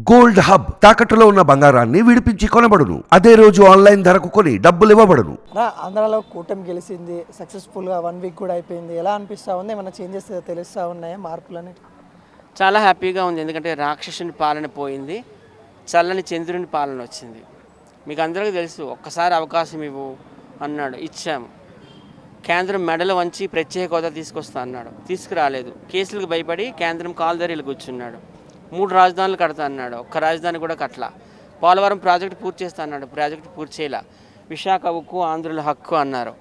Gold hub తాకట్టులో ఉన్న బంగారాన్ని విడిపించి కొనబడును. అదే రోజు ఆన్లైన్ ధరకు కొని డబ్బులు ఇవ్వబడును. ఆంధ్రాలో కూటమి గెలిచింది సక్సెస్ఫుల్గా 1 వీక్ కూడా అయిపోయింది. ఎలా అనిపిస్తూ ఉంది? ఏమైనా చేంజెస్ తెలుస్తూ ఉన్నాయా మార్పులని? చాలా హ్యాపీగా ఉంది. ఎందుకంటే రాక్షసుని పాలన పోయింది, చల్లని చంద్రుని పాలన వచ్చింది. మీకు అందరికీ తెలుసు, ఒక్కసారి అవకాశం ఇవ్వు అన్నాడు, ఇచ్చాము. కేంద్రం మెడలు వంచి ప్రత్యేక హోదా తీసుకొస్తా అన్నాడు, తీసుకురాలేదు. కేసులకు భయపడి కేంద్రం కాలుదరీలు కూర్చున్నాడు. 3 రాజధానులు కడతా అన్నాడు, ఒక్క రాజధాని కూడా కట్టలా. పోలవరం ప్రాజెక్టు పూర్తి చేస్తా అన్నాడు, ప్రాజెక్టు పూర్తి చేయలే. విశాఖ ఉక్కు ఆంధ్రుల హక్కు అన్నారు,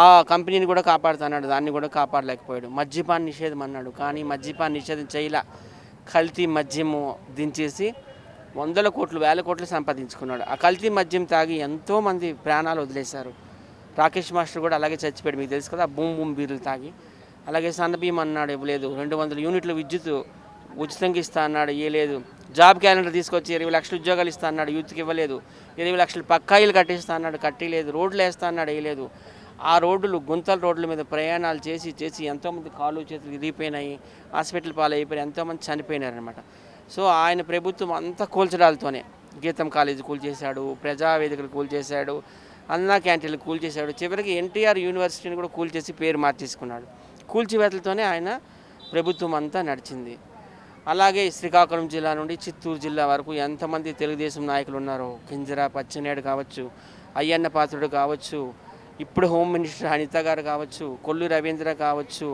ఆ కంపెనీని కూడా కాపాడుతున్నాడు, దాన్ని కూడా కాపాడలేకపోయాడు. మద్యపాన నిషేధం అన్నాడు, కానీ మద్యపాన నిషేధం చేయలే. కల్తీ మద్యము దించేసి వందల కోట్లు వేల కోట్లు సంపాదించుకున్నాడు. ఆ కల్తీ మద్యం తాగి ఎంతోమంది ప్రాణాలు వదిలేశారు. రాకేష్ మాస్టర్ కూడా అలాగే చచ్చిపోయాడు, మీకు తెలుసు కదా, బూమ్ బూమ్ బీర్లు తాగి. అలాగే సన్నబీమ్ అన్నాడు, ఇవ్వలేదు. 200 యూనిట్ల విద్యుత్ ఉచితంగా ఇస్తా అన్నాడు, ఇవ్వలేదు. జాబ్ క్యాలెండర్ తీసుకొచ్చి 20 లక్షల ఉద్యోగాలు ఇస్తా అన్నాడు, యూత్కి ఇవ్వలేదు. 20 లక్షలు పక్కాయిలు కట్టిస్తా అన్నాడు, కట్టలేదు. రోడ్లు వేస్తా అన్నాడు, వేయలేదు. ఆ రోడ్లు గుంతల రోడ్ల మీద ప్రయాణాలు చేసి చేసి ఎంతోమంది కాళ్ళు చేతులు ఇరిగిపోయినాయి, హాస్పిటల్ పాలైపోయి ఎంతోమంది చనిపోయినారనమాట. సో ఆయన ప్రభుత్వం అంతా కూల్చడాలతోనే గీతం కాలేజీ కూల్చేశాడు, ప్రజావేదికలు కూల్చేశాడు, అన్నా క్యాంటీన్లు కూల్చేశాడు. చివరికి ఎన్టీఆర్ యూనివర్సిటీని కూడా కూల్చేసి పేరు మార్చేసుకున్నాడు. కూల్చివేతలతోనే ఆయన ప్రభుత్వం అంతా నడిచింది. అలాగే శ్రీకాకుళం జిల్లా నుండి చిత్తూరు జిల్లా వరకు ఎంతమంది తెలుగుదేశం నాయకులు ఉన్నారో, కింజరా పచ్చెన్నాయుడు కావచ్చు, అయ్యన్న పాత్రుడు కావచ్చు, ఇప్పుడు హోమ్ మినిస్టర్ అనిత గారు కావచ్చు, కొల్లు రవీంద్ర కావచ్చు,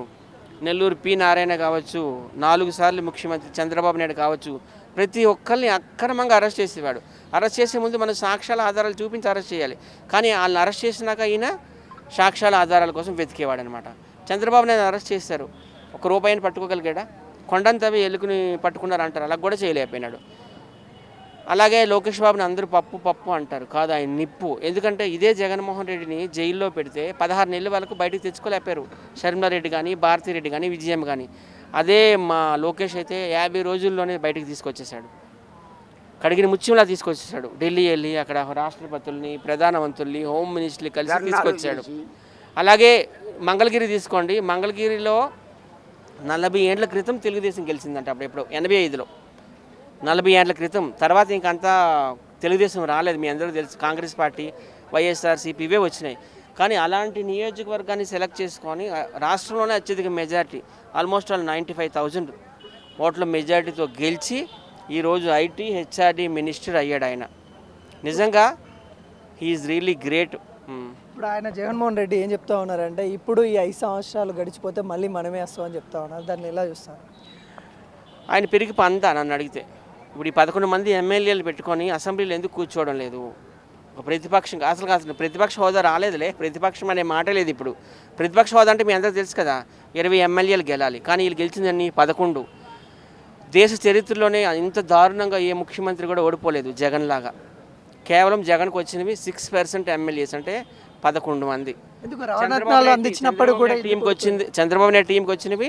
నెల్లూరు పి నారాయణ కావచ్చు, 4 సార్లు ముఖ్యమంత్రి చంద్రబాబు నాయుడు కావచ్చు, ప్రతి ఒక్కరిని అక్రమంగా అరెస్ట్ చేసేవాడు. అరెస్ట్ చేసే ముందు మనం సాక్ష్యాల ఆధారాలు చూపించి అరెస్ట్ చేయాలి, కానీ వాళ్ళని అరెస్ట్ చేసినాక ఈయన సాక్ష్యాల ఆధారాల కోసం వెతికేవాడు అనమాట. చంద్రబాబు నాయుడు అరెస్ట్ చేశారు, 1 రూపాయిని పట్టుకోగలిగాడా? కొండను తవ్వి ఎలుకని పట్టుకున్నారు అంటారు, అలా కూడా చేయలేకపోయినాడు. అలాగే లోకేష్ బాబుని అందరూ పప్పు పప్పు అంటారు, కాదు ఆయన నిప్పు. ఎందుకంటే ఇదే జగన్మోహన్ రెడ్డిని జైల్లో పెడితే 16 నెలల వరకు బయటకు తెచ్చుకోలేపారు. షర్మిలారెడ్డి కానీ, భారతిరెడ్డి కానీ, విజయమ్మ కానీ. అదే మా లోకేష్ అయితే 50 రోజుల్లోనే బయటకు తీసుకొచ్చేసాడు, కడిగిన ముత్యంలా తీసుకొచ్చేసాడు. ఢిల్లీ వెళ్ళి అక్కడ రాష్ట్రపతుల్ని, ప్రధానమంత్రుల్ని, హోమ్ మినిస్టర్ని కలిసి తీసుకొచ్చాడు. అలాగే మంగళగిరి తీసుకోండి, మంగళగిరిలో 40 ఏళ్ల క్రితం తెలుగుదేశం గెలిచిందంట, అప్పుడు ఎప్పుడు 85లో, 40 ఏళ్ల క్రితం. తర్వాత ఇంకంతా తెలుగుదేశం రాలేదు, మీ అందరూ తెలుసు. కాంగ్రెస్ పార్టీ, వైఎస్ఆర్సీపీ ఇవే వచ్చినాయి. కానీ అలాంటి నియోజకవర్గాన్ని సెలెక్ట్ చేసుకొని రాష్ట్రంలోనే అత్యధిక మెజార్టీ, ఆల్మోస్ట్ ఆల్ 95,000 ఓట్ల మెజార్టీతో గెలిచి ఈరోజు ఐటీ హెచ్ఆర్డీ మినిస్టర్ అయ్యాడు ఆయన. నిజంగా హీఈస్ రియల్లీ గ్రేట్. ఇప్పుడు ఆయన జగన్మోహన్ రెడ్డి ఏం చెప్తా ఉన్నారంటే, ఇప్పుడు ఈ 5 సంవత్సరాలు గడిచిపోతే మళ్ళీ మనమే వస్తామని చెప్తా ఉన్నారు. దాన్ని ఎలా చూస్తారు? ఆయన పెరిగి పందా నన్ను అడిగితే. ఇప్పుడు ఈ 11 మంది ఎమ్మెల్యేలు పెట్టుకొని అసెంబ్లీలో ఎందుకు కూర్చోవడం లేదు? ఒక ప్రతిపక్షం అసలు ప్రతిపక్ష హోదా రాలేదులే, ప్రతిపక్షం అనే మాట లేదు ఇప్పుడు. ప్రతిపక్ష హోదా అంటే మీ అందరూ తెలుసు కదా, 20 ఎమ్మెల్యేలు గెలాలి, కానీ వీళ్ళు గెలిచిందని 11. దేశ చరిత్రలోనే ఇంత దారుణంగా ఏ ముఖ్యమంత్రి కూడా ఓడిపోలేదు జగన్ లాగా. కేవలం జగన్కి వచ్చినవి 6% ఎమ్మెల్యేస్, అంటే 11 మంది. చంద్రబాబు నాయుడు టీంకి వచ్చినవి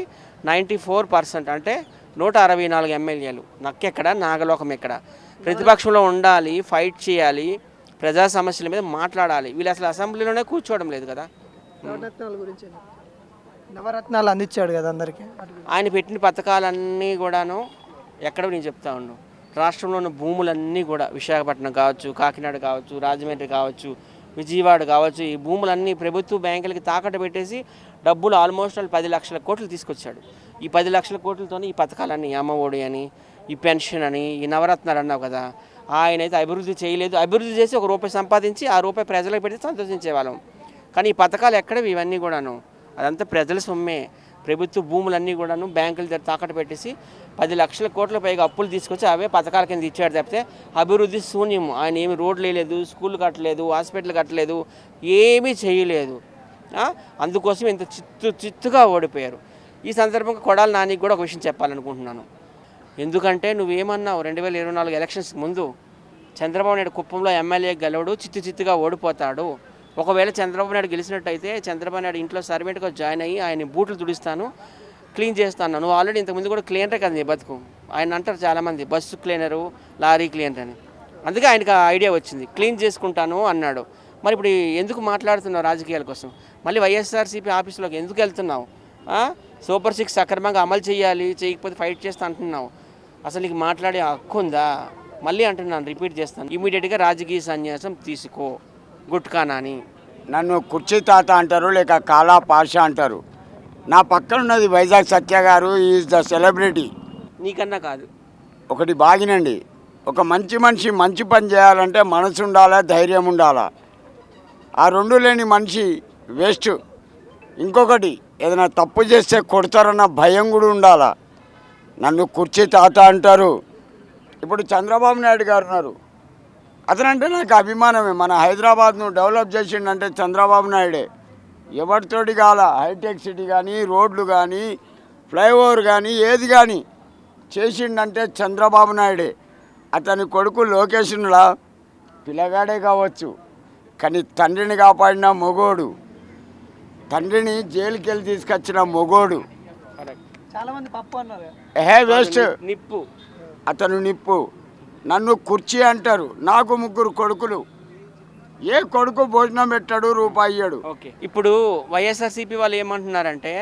94%, అంటే 164 ఎమ్మెల్యేలు. నక్కెక్కడ, నాగలోకం ఎక్కడ? ప్రతిపక్షంలో ఉండాలి, ఫైట్ చేయాలి, ప్రజా సమస్యల మీద మాట్లాడాలి. వీళ్ళు అసలు అసెంబ్లీలోనే కూర్చోవడం లేదు కదా. నవరత్నాలు అందించాడు కదా అందరికీ. ఆయన పెట్టిన పథకాలన్నీ కూడాను ఎక్కడ నేను చెప్తా ఉన్నాను, రాష్ట్రంలో ఉన్న భూములన్నీ కూడా, విశాఖపట్నం కావచ్చు, కాకినాడ కావచ్చు, రాజమండ్రి కావచ్చు, విజయవాడ కావచ్చు, ఈ భూములన్నీ ప్రభుత్వ బ్యాంకులకి తాకట్టు పెట్టేసి డబ్బులు ఆల్మోస్ట్ 10 లక్షల కోట్లు తీసుకొచ్చాడు. ఈ 10 లక్షల కోట్లతోని ఈ పథకాలన్నీ, అమ్మఒడి అని, ఈ పెన్షన్ అని, ఈ నవరత్నాలు అన్నావు కదా, ఆయన అయితే అభివృద్ధి చేయలేదు. అభివృద్ధి చేసి 1 రూపాయి సంపాదించి ఆ రూపాయి ప్రజలకు పెడితే సంతోషించేవాళ్ళం. కానీ ఈ పథకాలు ఎక్కడవి? ఇవన్నీ కూడాను అదంతా ప్రజల సొమ్మే. ప్రభుత్వ భూములన్నీ కూడాను బ్యాంకుల దగ్గర తాకట్టు పెట్టేసి 10 లక్షల కోట్ల పైగా అప్పులు తీసుకొచ్చి అవే పథకాల కింద ఇచ్చాడు తప్పితే అభివృద్ధి శూన్యం. ఆయన ఏమి రోడ్లు వేయలేదు, స్కూళ్ళు కట్టలేదు, హాస్పిటల్ కట్టలేదు, ఏమీ చేయలేదు. అందుకోసం ఇంత చిత్తుగా ఓడిపోయారు. ఈ సందర్భంగా కొడాలి నానికి కూడా ఒక విషయం చెప్పాలనుకుంటున్నాను. ఎందుకంటే నువ్వేమన్నావు 2024 ఎలక్షన్స్ ముందు, చంద్రబాబు నాయుడు కుప్పంలో ఎమ్మెల్యే గెలవడు, చిత్తుగా ఓడిపోతాడు. ఒకవేళ చంద్రబాబు నాయుడు గెలిచినట్టయితే చంద్రబాబు నాయుడు ఇంట్లో సర్వెంట్గా జాయిన్ అయ్యి ఆయన బూట్లు తుడిస్తాను, క్లీన్ చేస్తాను. నువ్వు ఆల్రెడీ ఇంతకుముందు కూడా క్లీనరే కదా నీ బతుకు. ఆయన అంటారు చాలామంది, బస్సు క్లీనరు, లారీ క్లీనర్ అని. అందుకే ఆయనకు ఆ ఐడియా వచ్చింది, క్లీన్ చేసుకుంటాను అన్నాడు. మరి ఇప్పుడు ఎందుకు మాట్లాడుతున్నావు రాజకీయాల కోసం? మళ్ళీ వైఎస్ఆర్సీపీ ఆఫీసులోకి ఎందుకు వెళ్తున్నావు? సూపర్ 6 సక్రమంగా అమలు చేయాలి, చేయకపోతే ఫైట్ చేస్తా అంటున్నావు. అసలు నీకు మాట్లాడే హక్కు ఉందా? మళ్ళీ అంటున్నాను, రిపీట్ చేస్తాను, ఇమీడియట్గా రాజకీయ సన్యాసం తీసుకో గుట్కా నాని. నన్ను కుర్చీ తాత అంటారు, లేక కాలా పాషా అంటారు. నా పక్కన ఉన్నది వైజాగ్ సత్య గారు, ఈజ్ ద సెలబ్రిటీ. నీకన్నా కాదు. ఒకటి బాగినండి, ఒక మంచి మనిషి మంచి పని చేయాలంటే మనసు ఉండాలా, ధైర్యం ఉండాలా. ఆ రెండు లేని మనిషి వేస్ట్. ఇంకొకటి, ఏదైనా తప్పు చేస్తే కొడతారన్న భయం కూడా ఉండాలా. నన్ను కుర్చీ తాత అంటారు. ఇప్పుడు చంద్రబాబు నాయుడు గారు ఉన్నారు, అతనంటే నాకు అభిమానమే. మన హైదరాబాద్ను డెవలప్ చేసిండంటే చంద్రబాబు నాయుడే. ఎవరితోటి కాల, హైటెక్ సిటీ కానీ, రోడ్లు కానీ, ఫ్లైఓవర్ కానీ, ఏది కానీ చేసిండంటే చంద్రబాబు నాయుడే. అతని కొడుకు లోకేష్నులా పిల్లగాడే కావచ్చు, కానీ తండ్రిని కాపాడిన మొగోడు, తండ్రిని జైలుకి వెళ్ళి తీసుకొచ్చిన మొగోడు. చాలా మంది పప్పు అన్నారు. వేస్ట్. నిప్పు. అతను నిప్పు. నన్ను కుర్చీ అంటారు. నాకు 3 కొడుకులు. ఏ కొడుకు భోజనం పెట్టాడు, రూపాయి ఇయ్యడు. ఓకే, ఇప్పుడు వైఎస్ఆర్సీపీ వాళ్ళు ఏమంటున్నారంటే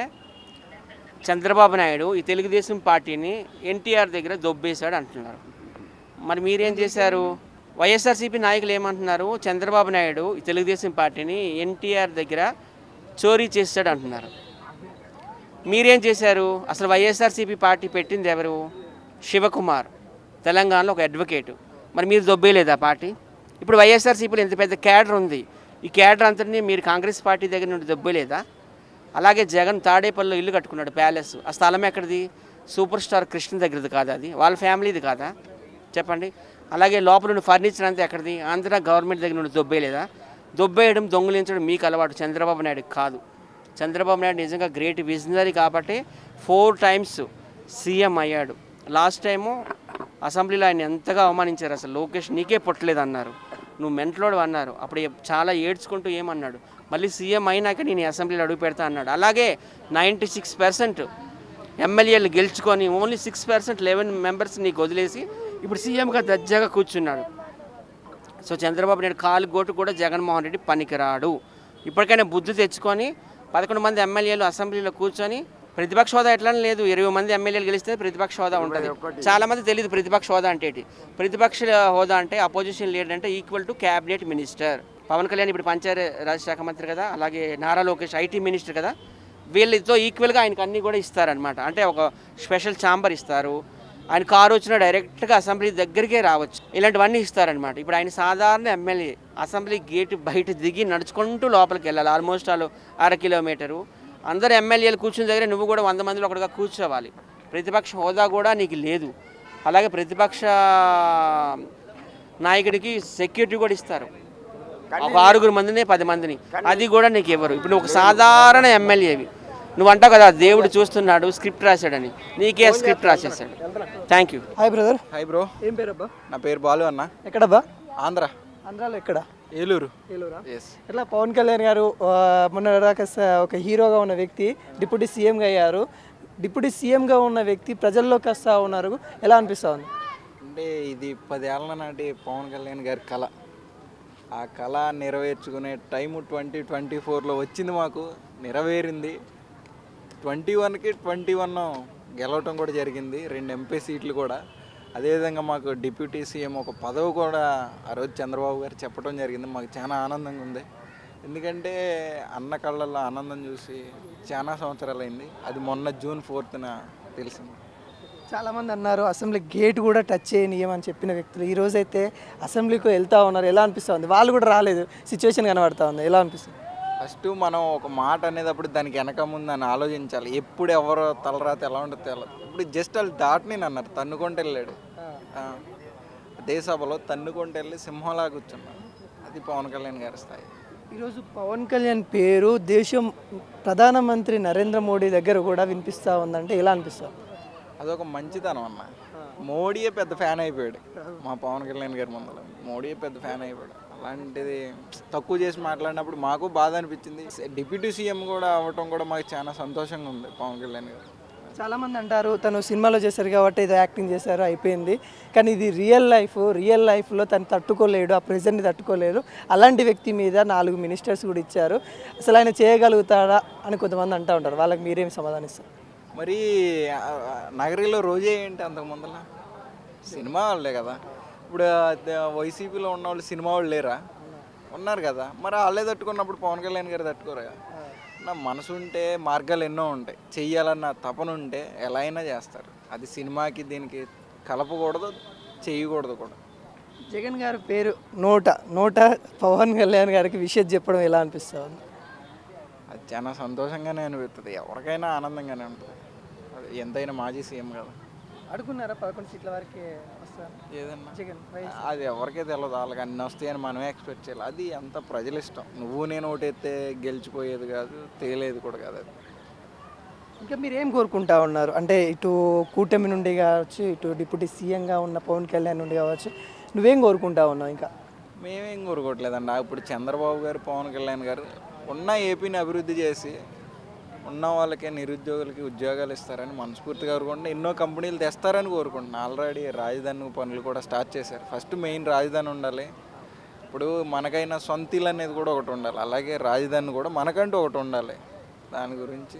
చంద్రబాబు నాయుడు ఈ తెలుగుదేశం పార్టీని ఎన్టీఆర్ దగ్గర దొబ్బేశాడు అంటున్నారు. మరి మీరేం చేశారు? వైఎస్ఆర్సీపీ నాయకులు ఏమంటున్నారు? చంద్రబాబు నాయుడు ఈ తెలుగుదేశం పార్టీని ఎన్టీఆర్ దగ్గర చోరీ చేశాడు అంటున్నారు. మీరేం చేశారు? అసలు వైఎస్ఆర్సీపీ పార్టీ పెట్టింది ఎవరు? శివకుమార్, తెలంగాణలో ఒక అడ్వకేటు. మరి మీరు దొబ్బేయలేదా పార్టీ? ఇప్పుడు వైఎస్ఆర్సీపీలో ఎంత పెద్ద క్యాడర్ ఉంది, ఈ క్యాడర్ అంతటినీ మీరు కాంగ్రెస్ పార్టీ దగ్గర నుండి దొబ్బేయలేదా? అలాగే జగన్ తాడేపల్లిలో ఇల్లు కట్టుకున్నాడు, ప్యాలెస్. ఆ స్థలం ఎక్కడిది? సూపర్ స్టార్ కృష్ణ దగ్గరది కాదా? అది వాళ్ళ ఫ్యామిలీది కాదా? చెప్పండి. అలాగే లోపల నుండి ఫర్నిచర్ అంతా ఎక్కడిది? ఆంధ్ర గవర్నమెంట్ దగ్గర నుండి దొబ్బేయలేదా? దొబ్బేయడం, దొంగిలించడం మీకు అలవాటు, చంద్రబాబు నాయుడుకి కాదు. చంద్రబాబు నాయుడు నిజంగా గ్రేట్ విజనరీ కాబట్టి 4 times సీఎం అయ్యాడు. లాస్ట్ టైము అసెంబ్లీలో ఆయన ఎంతగా అవమానించారు. అసలు లోకేష్ నీకే పుట్టలేదు అన్నారు, నువ్వు మెంటలోడు అన్నారు. అప్పుడు చాలా ఏడ్చుకుంటూ ఏమన్నాడు, మళ్ళీ సీఎం అయినాక నేను అసెంబ్లీలో అడుగు పెడతా అన్నాడు. అలాగే 96% ఎమ్మెల్యేలు గెలుచుకొని ఓన్లీ 6% 11 members నీకు వదిలేసి ఇప్పుడు సీఎంగా దర్జాగా కూర్చున్నాడు. సో చంద్రబాబు నాయుడు కాలు గోటు కూడా జగన్మోహన్ రెడ్డి పనికిరాడు. ఇప్పటికైనా బుద్ధి తెచ్చుకొని 11 మంది ఎమ్మెల్యేలు అసెంబ్లీలో కూర్చొని, ప్రతిపక్ష హోదా ఎట్లా లేదు, 20 మంది ఎమ్మెల్యేలు గెలిస్తే ప్రతిపక్ష హోదా ఉంటుంది. చాలామంది తెలియదు ప్రతిపక్ష హోదా అంటే ఏంటి. ప్రతిపక్ష హోదా అంటే అపోజిషన్ లీడర్ అంటే equal to cabinet minister. Pawan Kalyan ఇప్పుడు పంచాయతీరాజ్ శాఖ మంత్రి కదా, అలాగే నారా లోకేష్ ఐటీ మినిస్టర్ కదా, వీళ్ళతో ఈక్వల్గా ఆయనకు అన్నీ కూడా ఇస్తారనమాట. అంటే ఒక స్పెషల్ ఛాంబర్ ఇస్తారు, ఆయన కారు వచ్చినా డైరెక్ట్గా అసెంబ్లీ దగ్గరికే రావచ్చు, ఇలాంటివన్నీ ఇస్తారనమాట. ఇప్పుడు ఆయన సాధారణ ఎమ్మెల్యే, అసెంబ్లీ గేటు బయట దిగి నడుచుకుంటూ లోపలికి వెళ్ళాలి, ఆల్మోస్ట్ 1/2 కిలోమీటరు. అందరు ఎమ్మెల్యేలు కూర్చున్న దగ్గర నువ్వు కూడా 100 మందిలో ఒకటిగా కూర్చోవాలి. ప్రతిపక్ష హోదా కూడా నీకు లేదు. అలాగే ప్రతిపక్ష నాయకుడికి సెక్యూరిటీ కూడా ఇస్తారు, ఒక 6 మందిని 10 మందిని, అది కూడా నీకు ఇవ్వరు. ఇప్పుడు నువ్వు ఒక సాధారణ ఎమ్మెల్యేవి, నువ్వు అంటావు కదా దేవుడు చూస్తున్నాడు స్క్రిప్ట్ రాశాడని, నీకే స్క్రిప్ట్ రాసేసాడు. Thank you. Hi brother. Hi bro. ఏం పేరు అబ్బా? నా పేరు బాలు అన్న. ఎక్కడబ్బా? ఆంధ్ర. ఆంధ్రాలో ఎక్కడ? ఏలూరు. ఏలూరా? ఎస్. ఇట్లా పవన్ కళ్యాణ్ గారు మొన్న దాకా ఒక హీరోగా ఉన్న వ్యక్తి డిప్యూటీ సీఎంగా అయ్యారు. డిప్యూటీ సీఎంగా ఉన్న వ్యక్తి ప్రజల్లోకి వస్తూ ఉన్నారు, ఎలా అనిపిస్తూ ఉంది? అంటే ఇది 10 ఏళ్ల నాటి పవన్ కళ్యాణ్ గారి కళ. ఆ కళ నెరవేర్చుకునే టైము 2024లో వచ్చింది, మాకు నెరవేరింది. 21కి 21 గెలవటం కూడా జరిగింది, 2 ఎంపీ సీట్లు కూడా. అదేవిధంగా మాకు డిప్యూటీ సీఎం ఒక పదవి కూడా ఆ రోజు చంద్రబాబు గారు చెప్పడం జరిగింది. మాకు చాలా ఆనందంగా ఉంది, ఎందుకంటే అన్న కళ్ళల్లో ఆనందం చూసి చాలా సంవత్సరాలు అయింది. అది మొన్న June 4th తెలిసింది. చాలామంది అన్నారు అసెంబ్లీ గేట్ కూడా టచ్ చేయనియమని చెప్పిన వ్యక్తులు ఈ రోజైతే అసెంబ్లీకి వెళ్తూ ఉన్నారు, ఎలా అనిపిస్తూ ఉంది? వాళ్ళు కూడా రాలేదు, సిచ్యువేషన్ కనబడతా ఉంది, ఎలా అనిపిస్తుంది? ఫస్ట్ మనం ఒక మాట అనేటప్పుడు దానికి వెనక ముందు అని ఆలోచించాలి. ఎప్పుడు ఎవరో తలరాత ఎలా ఉంటుందో తెలియదు. ఇప్పుడు జస్ట్ వాళ్ళు దాటిని అన్నారు, తన్నుకుంటూ వెళ్ళాడు. అదే సభలో తన్నుకుంటూ వెళ్ళి సింహంలా కూర్చున్నాడు. అది పవన్ కళ్యాణ్ గారి స్థాయి. ఈరోజు పవన్ కళ్యాణ్ పేరు దేశం ప్రధానమంత్రి నరేంద్ర మోడీ దగ్గర కూడా వినిపిస్తూ ఉందంటే ఎలా అనిపిస్తుంది? అదొక మంచితనం అన్న. మోడీయే పెద్ద ఫ్యాన్ అయిపోయాడు మా పవన్ కళ్యాణ్ గారి ముందర. మోడీయే పెద్ద ఫ్యాన్ అయిపోయాడు. అలాంటిది తక్కువ చేసి మాట్లాడినప్పుడు మాకు బాధ అనిపించింది. డిప్యూటీ సీఎం కూడా అవ్వటం కూడా మాకు చాలా సంతోషంగా ఉంది పవన్ కళ్యాణ్ గారు. చాలామంది అంటారు తను సినిమాలో చేశారు కాబట్టి ఏదో యాక్టింగ్ చేశారు అయిపోయింది, కానీ ఇది రియల్ లైఫ్లో తను తట్టుకోలేడు, ఆ ప్రెజర్ని తట్టుకోలేడు. అలాంటి వ్యక్తి మీద 4 మినిస్టర్స్ కూడా ఇచ్చారు, అసలు ఆయన చేయగలుగుతాడా అని కొంతమంది అంటూ ఉంటారు. వాళ్ళకి మీరేమి సమాధానిస్తారు? మరి నగరిలో రోజే ఏంటి అంతకు ముందర సినిమా వాళ్ళే కదా. ఇప్పుడు వైసీపీలో ఉన్న వాళ్ళు సినిమా వాళ్ళు లేరా? ఉన్నారు కదా. మరి వాళ్ళే తట్టుకున్నప్పుడు పవన్ కళ్యాణ్ గారు తట్టుకోరు కదా. నా మనసు ఉంటే మార్గాలు ఎన్నో ఉంటాయి. చెయ్యాలన్న తపన ఉంటే ఎలా అయినా చేస్తారు. అది సినిమాకి దీనికి కలపకూడదు, చేయకూడదు కూడా. జగన్ గారి పేరు నోట పవన్ కళ్యాణ్ గారికి విషయం చెప్పడం ఎలా అనిపిస్తుంది? అది చాలా సంతోషంగానే అనిపిస్తుంది. ఎవరికైనా ఆనందంగానే ఉంటుంది. అది ఎంతైనా మాజీ సీఎం కదా. అడుగున్నారా 11 సీట్ల వరకు వస్తారు ఏదన్నా జగన్? అది ఎవరికే తెలియదు. వాళ్ళకి అన్నీ వస్తాయని మనమే ఎక్స్పెక్ట్ చేయాలి. అది అంత ప్రజల ఇష్టం. నువ్వు నేను ఓటైతే గెలిచిపోయేది కాదు, తేలేది కూడా కాదు అది. ఇంకా మీరు ఏం కోరుకుంటా ఉన్నారు? అంటే ఇటు కూటమి నుండి కావచ్చు, ఇటు డిప్యూటీ సీఎంగా ఉన్న పవన్ కళ్యాణ్ నుండి కావచ్చు, నువ్వేం కోరుకుంటా ఉన్నావు? ఇంకా మేమేం కోరుకోవట్లేదండి. ఇప్పుడు చంద్రబాబు గారు, పవన్ కళ్యాణ్ గారు ఉన్న ఏపీని అభివృద్ధి చేసి ఉన్న వాళ్ళకే నిరుద్యోగులకి ఉద్యోగాలు ఇస్తారని మనస్ఫూర్తిగా కోరుకుంటున్నా. ఎన్నో కంపెనీలు తెస్తారని కోరుకుంటున్నాను. ఆల్రెడీ రాజధాని పనులు కూడా స్టార్ట్ చేశారు. ఫస్ట్ మెయిన్ రాజధాని ఉండాలి. ఇప్పుడు మనకైనా సొంత ఇల్లు అనేది కూడా ఒకటి ఉండాలి. అలాగే రాజధాని కూడా మనకంటూ ఒకటి ఉండాలి. దాని గురించి